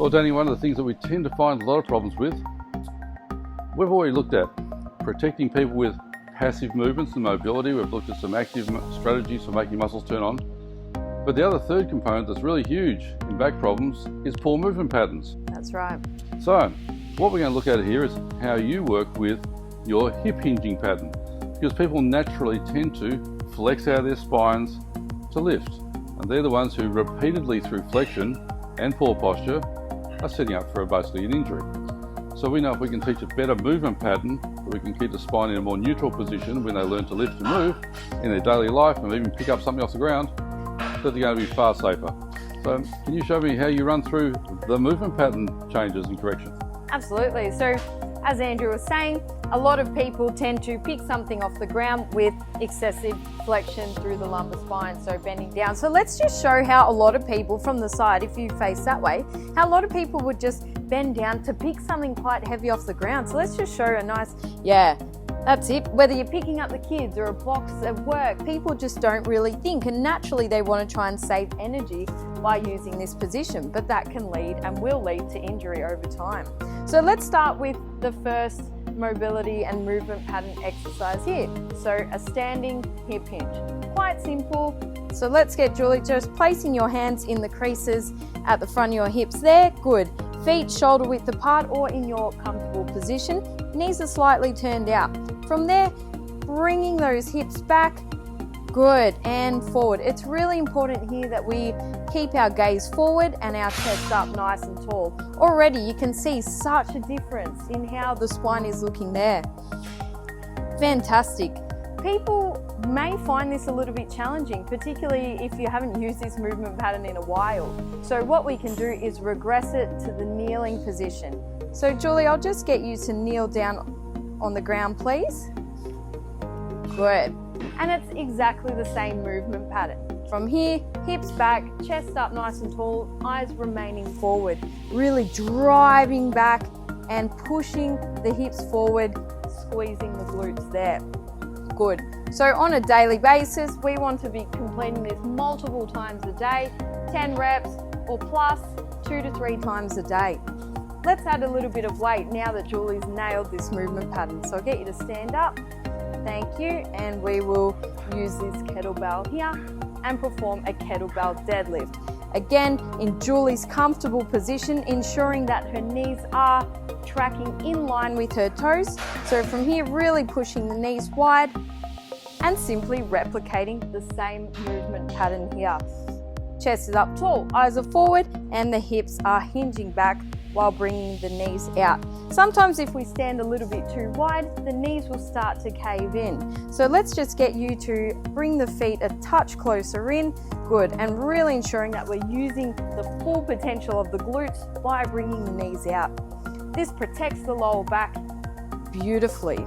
Well, Danny, one of the things that we tend to find a lot of problems with, we've already looked at protecting people with passive movements and mobility. We've looked at some active strategies for making muscles turn on. But the other third component that's really huge in back problems is poor movement patterns. That's right. So what we're going to look at here is how you work with your hip hinging pattern, because people naturally tend to flex out their spines to lift, and they're the ones who repeatedly through flexion and poor posture are setting up for basically an injury. So we know if we can teach a better movement pattern, we can keep the spine in a more neutral position when they learn to lift and move in their daily life and even pick up something off the ground, that they're going to be far safer. So can you show me how you run through the movement pattern changes and corrections? Absolutely. So as Andrew was saying, a lot of people tend to pick something off the ground with excessive flexion through the lumbar spine, so bending down. So let's just show how a lot of people from the side, if you face that way, how a lot of people would just bend down to pick something quite heavy off the ground. So let's just show a nice, that's it. Whether you're picking up the kids or a box at work, people just don't really think, and naturally they want to try and save energy by using this position, but that can lead and will lead to injury over time. So let's start with the first mobility and movement pattern exercise here. So a standing hip hinge, quite simple. So let's get Julie just placing your hands in the creases at the front of your hips there. Good. Feet shoulder width apart or in your comfortable position. Knees are slightly turned out. From there, bringing those hips back. Good, and forward. It's really important here that we keep our gaze forward and our chest up nice and tall. Already you can see such a difference in how the spine is looking there. Fantastic. People may find this a little bit challenging, particularly if you haven't used this movement pattern in a while. So what we can do is regress it to the kneeling position. So Julie, I'll just get you to kneel down on the ground, please. Good. And it's exactly the same movement pattern. From here, hips back, chest up nice and tall, eyes remaining forward. Really driving back and pushing the hips forward, squeezing the glutes there. Good. So on a daily basis, we want to be completing this multiple times a day, 10 reps or plus, 2 to 3 times a day. Let's add a little bit of weight now that Julie's nailed this movement pattern. So I'll get you to stand up. Thank you. And we will use this kettlebell here and perform a kettlebell deadlift. Again, in Julie's comfortable position, ensuring that her knees are tracking in line with her toes. So from here, really pushing the knees wide and simply replicating the same movement pattern here. Chest is up tall, eyes are forward, and the hips are hinging back while bringing the knees out. Sometimes if we stand a little bit too wide, the knees will start to cave in. So let's just get you to bring the feet a touch closer in. Good, and really ensuring that we're using the full potential of the glutes by bringing the knees out. This protects the lower back beautifully.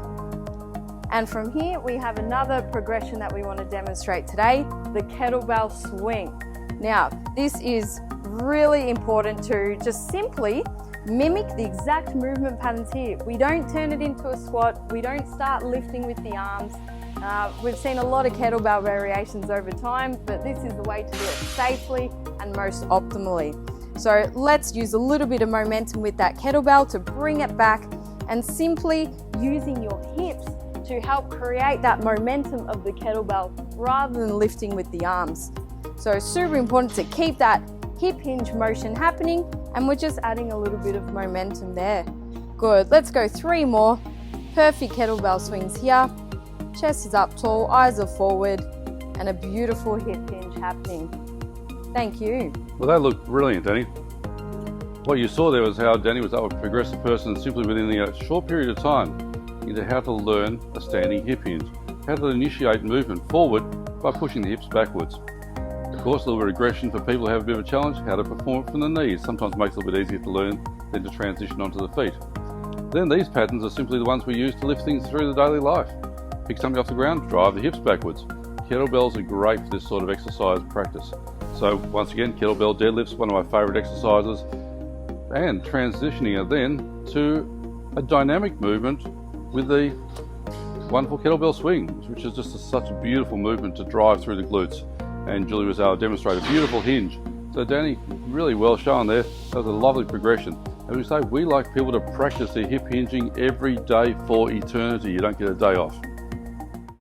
And from here, we have another progression that we want to demonstrate today, the kettlebell swing. Now, this is really important to just simply mimic the exact movement patterns here. We don't turn it into a squat. We don't start lifting with the arms. We've seen a lot of kettlebell variations over time, but this is the way to do it safely and most optimally. So let's use a little bit of momentum with that kettlebell to bring it back, and simply using your hips to help create that momentum of the kettlebell rather than lifting with the arms. So super important to keep that hip hinge motion happening, and we're just adding a little bit of momentum there. Good, let's go 3 more. Perfect kettlebell swings here. Chest is up tall, eyes are forward, and a beautiful hip hinge happening. Thank you. Well, that looked brilliant, Danny. What you saw there was how Danny was able to progress a person simply within a short period of time into how to learn a standing hip hinge, how to initiate movement forward by pushing the hips backwards. Of course, a little regression for people who have a bit of a challenge, how to perform it from the knees. Sometimes makes it a little bit easier to learn than to transition onto the feet. Then these patterns are simply the ones we use to lift things through the daily life. Pick something off the ground, drive the hips backwards. Kettlebells are great for this sort of exercise practice. So once again, kettlebell deadlifts, one of my favorite exercises, and transitioning it then to a dynamic movement with the wonderful kettlebell swing, which is just such a beautiful movement to drive through the glutes. And Julie was able to demonstrate a beautiful hinge So Danny, really well shown there. That was a lovely progression. As we say, we like people to practice their hip hinging every day for eternity. You don't get a day off.